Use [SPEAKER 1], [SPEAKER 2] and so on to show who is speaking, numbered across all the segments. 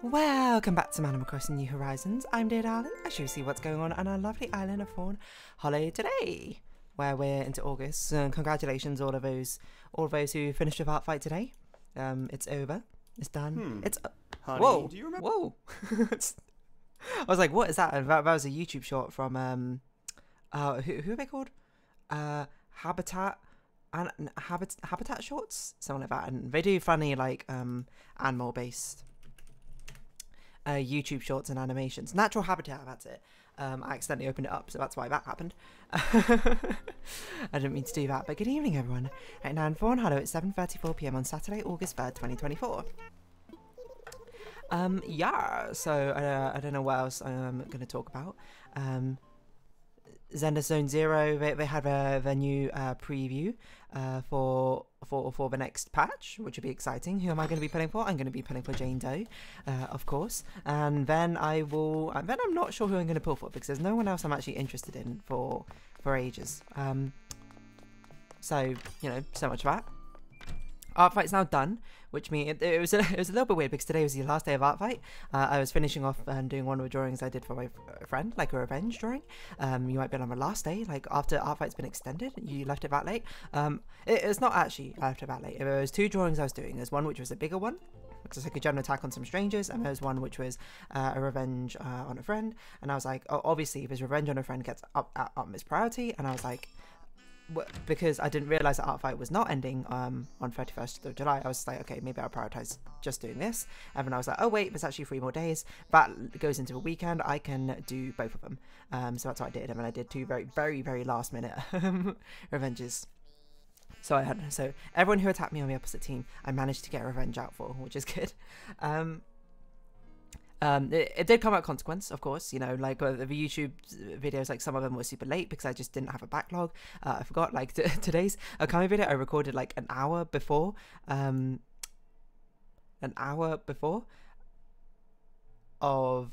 [SPEAKER 1] Welcome back to Animal Crossing New Horizons. I'm Dear Darling. I should see what's going on our lovely island of Fawnhallow today, where we're into August. Congratulations, all of those who finished with Art Fight today. It's over. It's done. It's
[SPEAKER 2] Honey,
[SPEAKER 1] whoa,
[SPEAKER 2] do you remember?
[SPEAKER 1] whoa. I was like, what is that? That was a YouTube short from who are they called? Habitat Shorts, something like that. And they do funny like animal based YouTube shorts and animations. Natural Habitat, that's it. I accidentally opened it up, so that's why that happened. I didn't mean to do that. But good evening, everyone. Right now in Fawnhallow at 7:34 p.m. on Saturday, August 3rd, 2024. Yeah, so I don't know what else I'm going to talk about. Zenda Zone Zero, they had their new preview for the next patch, which will be exciting. Who am I going to be playing for? I'm going to be playing for Jane Doe, of course. And then I'm not sure who I'm going to pull for, because there's no one else I'm actually interested in for ages. So, you know, so much for that. Art Fight's now done, which means it was a little bit weird because today was the last day of Art Fight. I was finishing off and doing one of the drawings I did for my friend, like a revenge drawing. You might be on the last day, like after Art Fight's been extended, you left it that late. It's not actually left it that late. There was two drawings I was doing. There's one which was a bigger one, which was like a general attack on some strangers, and there's one which was a revenge on a friend. And I was like, oh, obviously, if his revenge on a friend gets up his priority, and I was like, because I didn't realise that Art Fight was not ending on 31st of July, I was like, okay, maybe I'll prioritise just doing this. And then I was like, oh wait, there's actually 3 more days. That goes into a weekend, I can do both of them. So that's what I did, and then I did 2 very, very, very last minute revenges. So everyone who attacked me on the opposite team, I managed to get a revenge out for, which is good. It did come at consequence, of course, you know, like the YouTube videos, like some of them were super late because I just didn't have a backlog. I forgot, like today's Okami video I recorded like an hour before of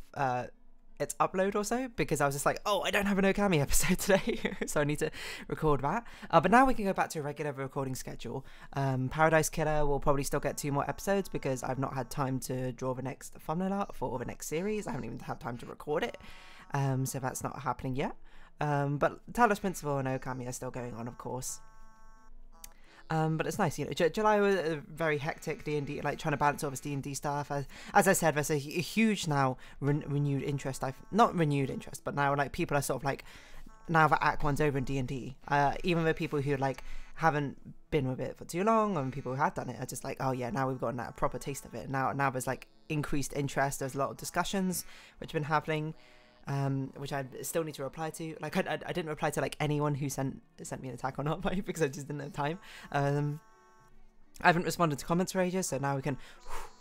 [SPEAKER 1] its upload or so, because I was just like, oh, I don't have an Okami episode today, so I need to record that. But now we can go back to a regular recording schedule. Paradise Killer will probably still get 2 more episodes because I've not had time to draw the next thumbnail art for the next series. I haven't even had time to record it, so that's not happening yet. But Talos Principle and Okami are still going on, of course. But it's nice, you know. July was a very hectic D&D, like trying to balance all this D&D stuff. As I said, there's a huge now renewed interest. Not renewed interest, but now like people are sort of like, now that Act 1's over in D&D, even the people who like haven't been with it for too long, and people who have done it are just like, oh yeah, now we've gotten a proper taste of it. Now there's like increased interest. There's a lot of discussions which have been happening. Which I still need to reply to. Like I didn't reply to like anyone who sent me an attack on Art Fight because I just didn't have time. I haven't responded to comments for ages, so now we can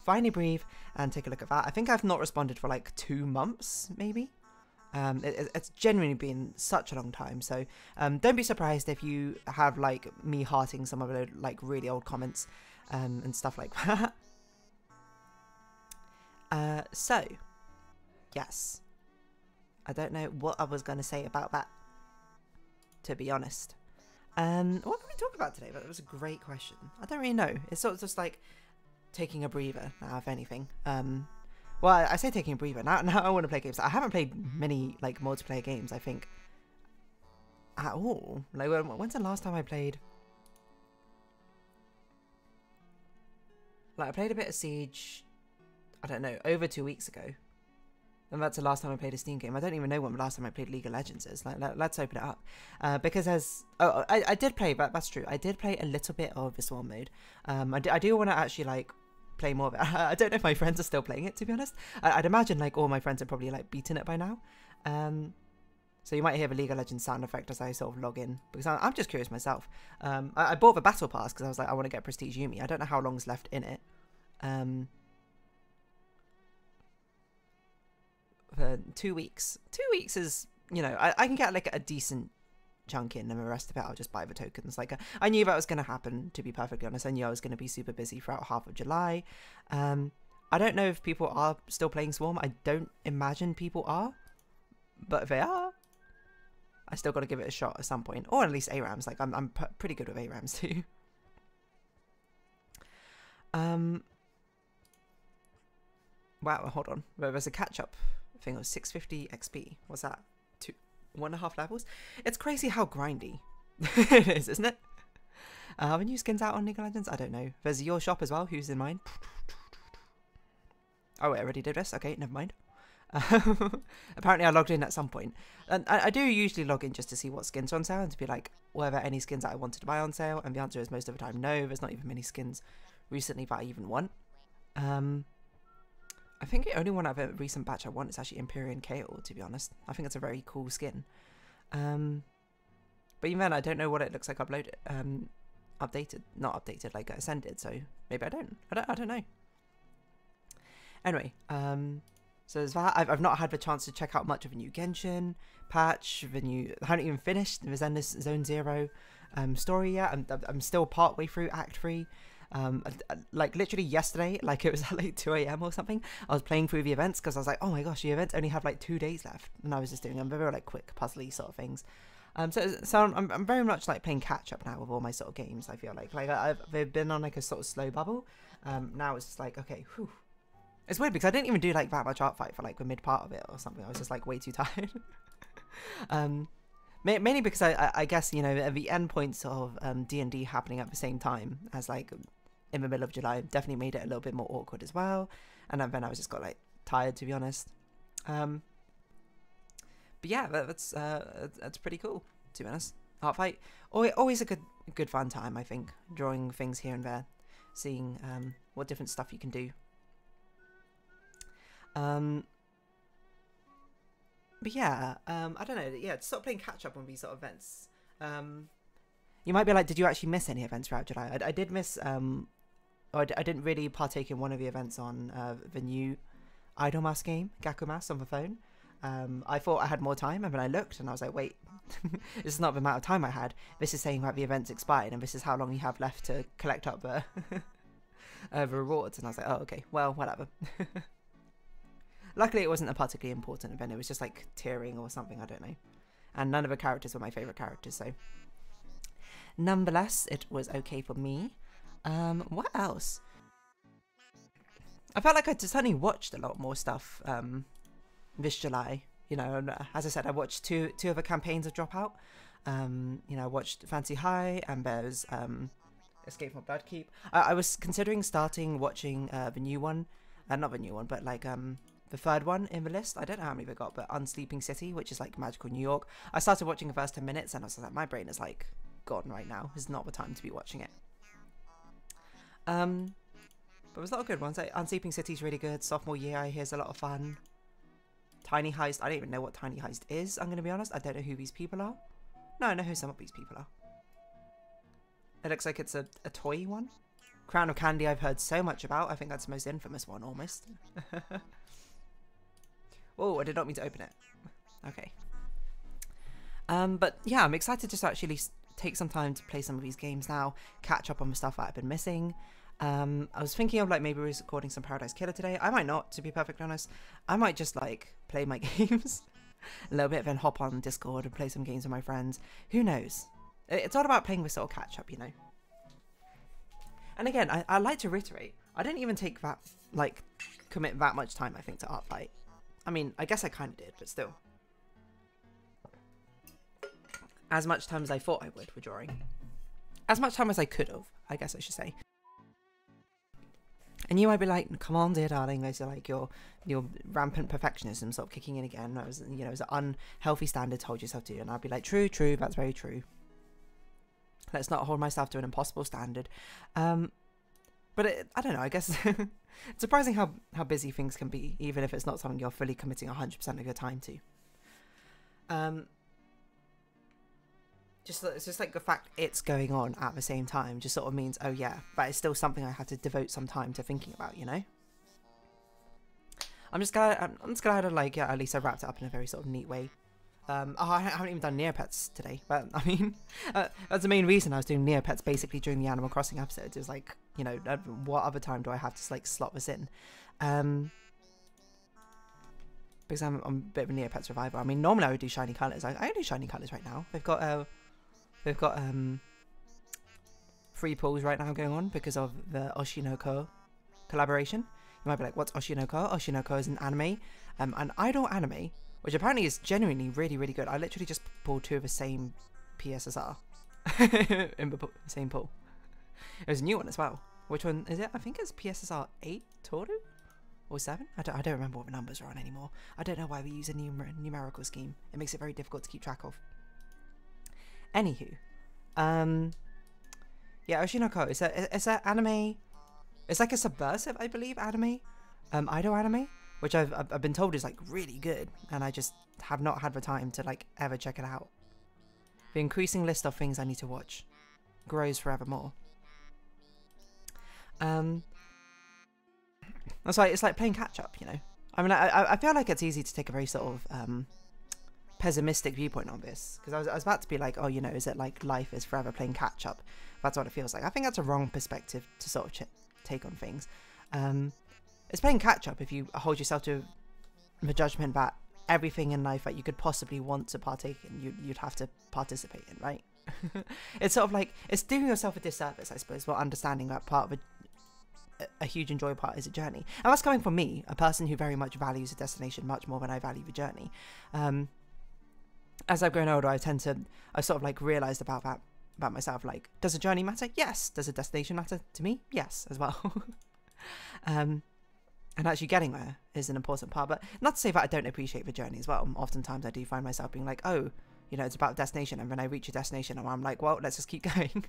[SPEAKER 1] finally breathe and take a look at that. I think I've not responded for like 2 months, maybe. It's genuinely been such a long time, so don't be surprised if you have like me hearting some of the like really old comments and stuff like that. So yes. I don't know what I was going to say about that, to be honest. What can we talk about today? That was a great question. I don't really know. It's sort of just like taking a breather now, if anything. Well, I say taking a breather. Now I want to play games. I haven't played many like multiplayer games, I think, at all. Like, when's the last time I played? Like, I played a bit of Siege, I don't know, over 2 weeks ago. And that's the last time I played a Steam game. I don't even know when the last time I played League of Legends is. Like, let's open it up. Because I did play, but that's true. I did play a little bit of the Swarm mode. I do want to actually, like, play more of it. I don't know if my friends are still playing it, to be honest. I'd imagine, like, all my friends are probably, like, beaten it by now. So you might hear the League of Legends sound effect as I sort of log in. Because I'm just curious myself. I bought the Battle Pass because I was like, I want to get Prestige Yumi. I don't know how long's left in it. For 2 weeks. 2 weeks is, you know, I can get like a decent chunk in, and the rest of it I'll just buy the tokens. Like I knew that was going to happen, to be perfectly honest. I knew I was going to be super busy throughout half of July. I don't know if people are still playing Swarm. I don't imagine people are, but if they are, I still got to give it a shot at some point, or at least ARAMs. Like I'm pretty good with ARAMs too. Wow, hold on. There's a catch-up thing of 650 XP. What's that? 1.5 levels? It's crazy how grindy it is, isn't it? Are new skins out on League of Legends? I don't know. There's your shop as well. Who's in mine? Oh, wait, I already did this. Okay, never mind. Apparently I logged in at some point. And I do usually log in just to see what skins are on sale and to be like, were there any skins that I wanted to buy on sale? And the answer is most of the time no. There's not even many skins recently that I even want. I think the only one of a recent batch I want is actually Empyrean Kale, to be honest. I think it's a very cool skin. But even then, I don't know what it looks like uploaded. Updated. Not updated, like ascended, so maybe I don't know. Anyway, so there's that. I've not had the chance to check out much of a new Genshin patch, I haven't even finished the Zenless Zone Zero story yet. I'm still part way through Act 3. Like literally yesterday, like it was at like 2 AM or something, I was playing through the events because I was like, oh my gosh, the events only have like 2 days left, and I was just doing them very like quick puzzly sort of things. So I'm very much like playing catch up now with all my sort of games. I feel like they've been on like a sort of slow bubble. Now it's just like, okay, whew. It's weird because I didn't even do like that much art fight for like the mid part of it or something. I was just like way too tired. Mainly because I guess, you know, the end points of D&D happening at the same time as like in the middle of July definitely made it a little bit more awkward as well. And then I was just got like tired, to be honest. But yeah, that's pretty cool, to be honest. Art fight, always a good fun time, I think. Drawing things here and there, seeing what different stuff you can do. But yeah, I don't know. Yeah, stop playing catch up on these sort of events. You might be like, did you actually miss any events throughout July? I did miss. I didn't really partake in one of the events on the new Idolmask game, Gakumask, on the phone. I thought I had more time, and then I looked, and I was like, wait, this is not the amount of time I had. This is saying that the event's expired, and this is how long you have left to collect up the the rewards. And I was like, oh, okay, well, whatever. Luckily, it wasn't a particularly important event. It was just like tiering or something, I don't know. And none of the characters were my favourite characters, so. Nonetheless, it was okay for me. What else? I felt like I certainly watched a lot more stuff this July. You know, as I said, I watched two of the campaigns of Dropout. You know, I watched Fancy High, and there's Escape from Bloodkeep. I was considering starting watching the new one. Not the new one, but like the third one in the list. I don't know how many we got, but Unsleeping City, which is like Magical New York. I started watching the first 10 minutes and I was like, my brain is like gone right now. This is not the time to be watching it. But there's a lot of good ones. Like, Unsleeping City is really good. Sophomore Year, I hear, is a lot of fun. Tiny Heist, I don't even know what Tiny Heist is, I'm going to be honest. I don't know who these people are. No, I know who some of these people are. It looks like it's a toy one. Crown of Candy I've heard so much about. I think that's the most infamous one, almost. Oh, I did not mean to open it. Okay. But yeah, I'm excited to actually take some time to play some of these games now, catch up on the stuff that I've been missing. I was thinking of like maybe recording some Paradise Killer today. I might not, to be perfectly honest. I might just like play my games a little bit, then hop on Discord and play some games with my friends. Who knows? It's all about playing this sort of catch up, you know. And again, I like to reiterate, I didn't even take that, like, commit that much time, I think, to art fight. I mean, I guess I kind of did, but still. As much time as I thought I would for drawing. As much time as I could have, I guess I should say. And you might be like, come on, dear darling, those are like your rampant perfectionism sort of kicking in again. That was, you know, it was an unhealthy standard to hold yourself to. And I'd be like, true, that's very true. Let's not hold myself to an impossible standard. But I don't know, I guess it's surprising how busy things can be, even if it's not something you're fully committing 100% of your time to. It's just like the fact it's going on at the same time just sort of means, oh yeah, that is still something I have to devote some time to thinking about, you know? I'm just glad like, yeah, at least I wrapped it up in a very sort of neat way. I haven't even done Neopets today, but I mean, that's the main reason I was doing Neopets basically during the Animal Crossing episodes. Is like, you know, what other time do I have to like slot this in? Because I'm a bit of a Neopets revival. I mean, normally I would do shiny colours. I do shiny colours right now. They've got free pulls right now going on because of the Oshinoko collaboration. You might be like, what's Oshinoko? Oshinoko is an anime, an idol anime, which apparently is genuinely really, really good. I literally just pulled 2 of the same PSSR in the same pool. There's a new one as well. Which one is it? I think it's PSSR 8 Toru? Or 7? I don't remember what the numbers are on anymore. I don't know why we use a numerical scheme. It makes it very difficult to keep track of. Anywho. Yeah, Oshinoko. It's an anime. It's like a subversive, I believe, anime. Idol anime. Which I've been told is like really good. And I just have not had the time to like ever check it out. The increasing list of things I need to watch grows forevermore. It's like playing catch up, you know. I mean, I feel like it's easy to take a very sort of pessimistic viewpoint on this, because I was about to be like, oh, you know, is it like life is forever playing catch up? That's what it feels like. I think that's a wrong perspective to sort of take on things. It's playing catch up if you hold yourself to the judgment that everything in life that you could possibly want to partake in, you'd have to participate in, right? It's sort of like, it's doing yourself a disservice, I suppose, while understanding that part of a huge enjoyable part is a journey. And that's coming from me, a person who very much values a destination much more than I value the journey. As I've grown older, I sort of like realised about myself, like, does a journey matter? Yes. Does a destination matter to me? Yes, as well. And actually getting there is an important part, but not to say that I don't appreciate the journey as well. Oftentimes I do find myself being like, oh, you know, it's about destination, and when I reach a destination, I'm like, well, let's just keep going.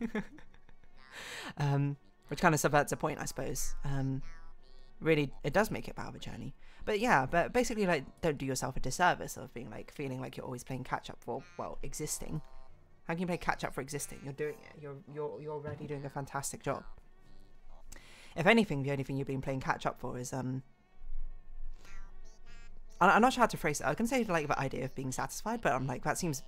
[SPEAKER 1] Which kind of subverts the point, I suppose. Really, it does make it about a journey. But yeah, but basically, like, don't do yourself a disservice of being like, feeling like you're always playing catch up for, well, existing. How can you play catch up for existing? You're doing it. You're already doing a fantastic job. If anything, the only thing you've been playing catch up for is I'm not sure how to phrase it. I can say like the idea of being satisfied, but I'm like, that seems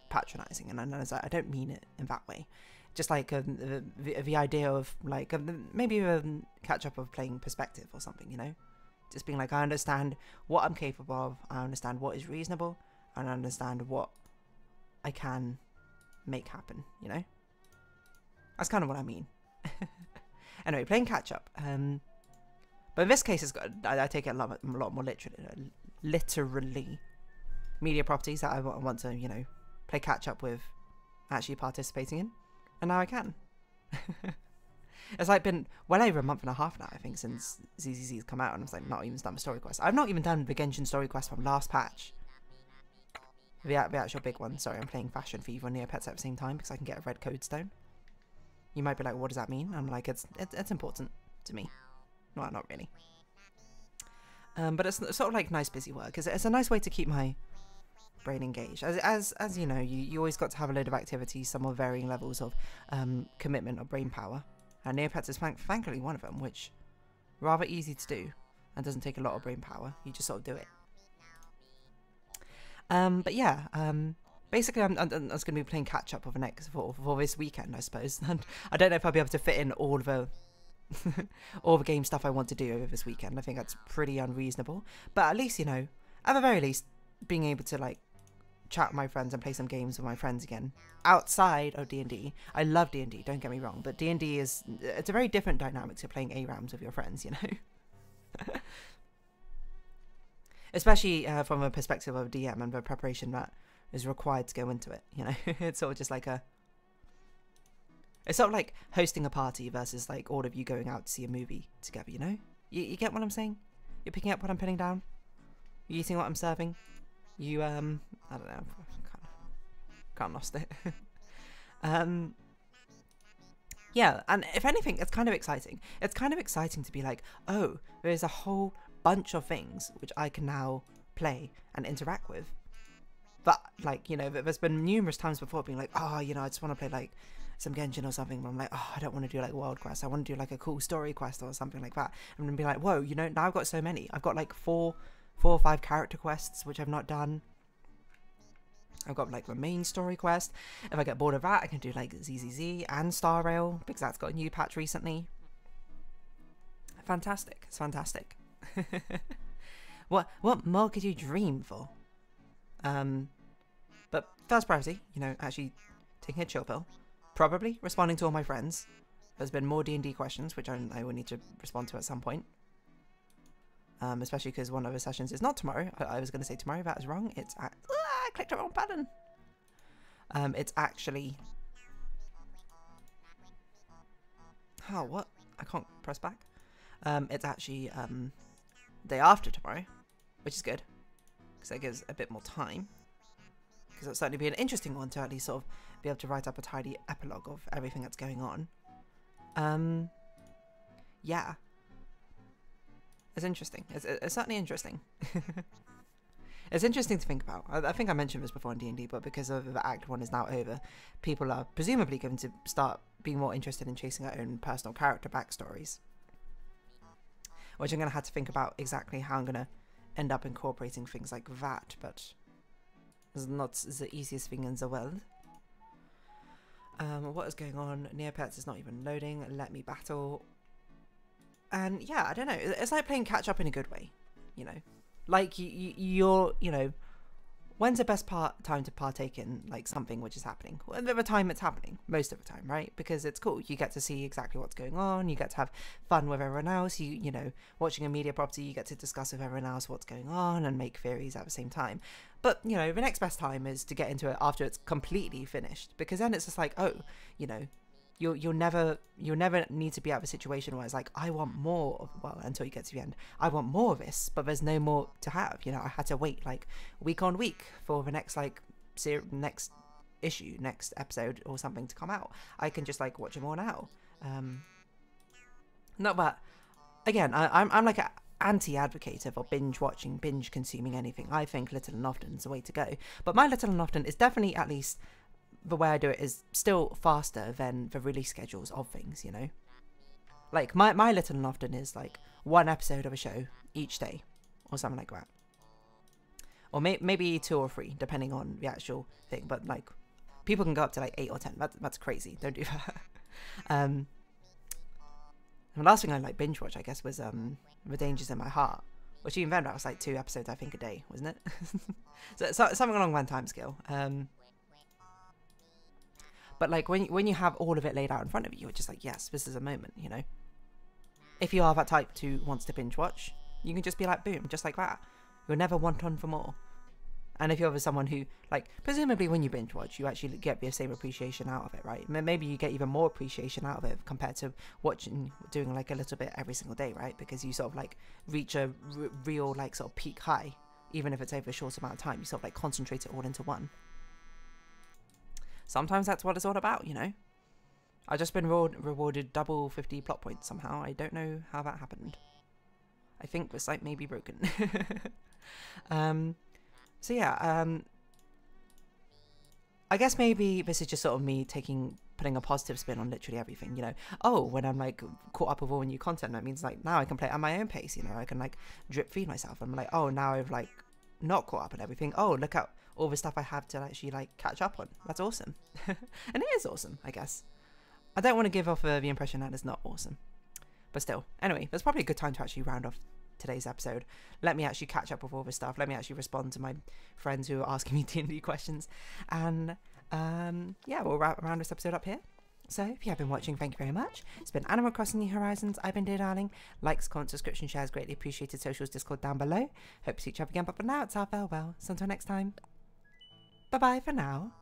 [SPEAKER 1] patronizing, and I don't mean it in that way. Just like the idea of like maybe a catch up of playing perspective or something, you know, just being like, I understand what I'm capable of, I understand what is reasonable, and I understand what I can make happen, you know. That's kind of what I mean. Anyway, playing catch up. But in this case, I take it a lot more literally. Media properties that I want to, you know, play catch up with, actually participating in, and now I can. It's like been well over a month and a half now, I think, since ZZZ's come out, and I've like not even done the story quest. I've not even done the Genshin story quest from last patch. The actual big one. Sorry, I'm playing Fashion Fever and Neopets at the same time because I can get a red code stone. You might be like, what does that mean? I'm like, it's important to me. Well, not really. But it's sort of like nice busy work. It's a nice way to keep my brain engaged. As you know, you always got to have a load of activities, some of varying levels of commitment or brain power. And Neopets is thankfully one of them, which rather easy to do and doesn't take a lot of brain power. You just sort of do it. But yeah, basically I'm just going to be playing catch up for this weekend, I suppose. And I don't know if I'll be able to fit in all the all the game stuff I want to do over this weekend. I think that's pretty unreasonable. But at least, you know, at the very least, being able to like chat with my friends and play some games with my friends again outside of D&D. I love D&D, don't get me wrong, but D&D it's a very different dynamic to playing ARAMs with your friends, you know. Especially from a perspective of DM and the preparation that is required to go into it, you know. It's sort of just like it's sort of like hosting a party versus like all of you going out to see a movie together, you know. You get what I'm saying? You're picking up what I'm putting down? You're eating what I'm serving? You I don't know, can't lost it. Yeah, and if anything, it's kind of exciting. It's kind of exciting to be like, oh, there's a whole bunch of things which I can now play and interact with. But like, you know, there's been numerous times before being like, oh, you know, I just want to play like some Genshin or something, but I'm like, oh, I don't want to do like world quest. I want to do like a cool story quest or something like that. And then be like, whoa, you know, now I've got so many. I've got like four or five character quests which I've not done. I've got like the main story quest. If I get bored of that, I can do like ZZZ and Star Rail because that's got a new patch recently. Fantastic. It's fantastic. What more could you dream for? But first priority, you know, actually taking a chill pill. Probably responding to all my friends. There's been more D&D questions, which I will need to respond to at some point. especially because one of the sessions is not tomorrow. I was going to say tomorrow, that is wrong. It's I clicked the wrong button. It's actually... Oh, what? I can't press back. It's actually day after tomorrow, which is good, because that gives a bit more time. Because it'll certainly be an interesting one to at least sort of be able to write up a tidy epilogue of everything that's going on. Yeah. It's interesting. It's certainly interesting. It's interesting to think about. I think I mentioned this before in D&D, but because of the Act 1 is now over, people are presumably going to start being more interested in chasing their own personal character backstories. Which I'm going to have to think about exactly how I'm going to end up incorporating things like that, but it's not the easiest thing in the world. What is going on? Neopets is not even loading. Let me battle. And yeah, I don't know. It's like playing catch up in a good way, you know. Like you're, you know, when's the best time to partake in like something which is happening? Well, the time it's happening, most of the time, right? Because it's cool. You get to see exactly what's going on. You get to have fun with everyone else. You know, watching a media property, you get to discuss with everyone else what's going on and make theories at the same time. But you know, the next best time is to get into it after it's completely finished, because then it's just like, oh, you know, you'll never need to be out of a situation where it's like, I want more of, well, until you get to the end, I want more of this, but there's no more to have. You know, I had to wait like week on week for the next like next issue, next episode or something to come out. I can just like watch them all now. Not that, again, I'm like an anti-advocate of binge watching, binge consuming anything. I think little and often is the way to go, but my little and often is definitely, at least the way I do it, is still faster than the release schedules of things, you know? Like, my little and often is, like, one episode of a show each day, or something like that. Or maybe 2 or 3, depending on the actual thing, but, like, people can go up to, like, 8 or 10. That's crazy. Don't do that. The last thing I, like, binge watch, I guess, was, The Dangers in My Heart, which even then, that was, like, 2 episodes, I think, a day, wasn't it? so something along that time scale. But like when you have all of it laid out in front of you, it's just like, yes, this is a moment, you know. If you are that type who wants to binge watch, you can just be like, boom, just like that. You'll never want on for more. And if you're someone who, like, presumably when you binge watch, you actually get the same appreciation out of it, right? Maybe you get even more appreciation out of it compared to doing like a little bit every single day, right? Because you sort of like reach a real like sort of peak high, even if it's over a short amount of time. You sort of like concentrate it all into one. Sometimes that's what it's all about, you know. I've just been rewarded double 50 plot points somehow. I don't know how that happened. I think the site may be broken. So yeah, I guess maybe this is just sort of me putting a positive spin on literally everything, you know. Oh, when I'm like caught up with all new content, that means like now I can play at my own pace, you know. I can like drip feed myself. I'm like, oh, now I've like not caught up on everything. Oh, look at all the stuff I have to actually like catch up on. That's awesome. And it is awesome, I guess. I don't want to give off the impression that it's not awesome, but still. Anyway, that's probably a good time to actually round off today's episode. Let me actually catch up with all this stuff. Let me actually respond to my friends who are asking me D&D questions. And yeah, we'll round this episode up here. So if you have been watching, thank you very much. It's been Animal Crossing New Horizons. I've been Dear Darling. Likes, comments, subscription, shares, greatly appreciated. Socials, Discord down below. Hope to see each other again, but for now, it's our farewell. So until next time, bye-bye for now.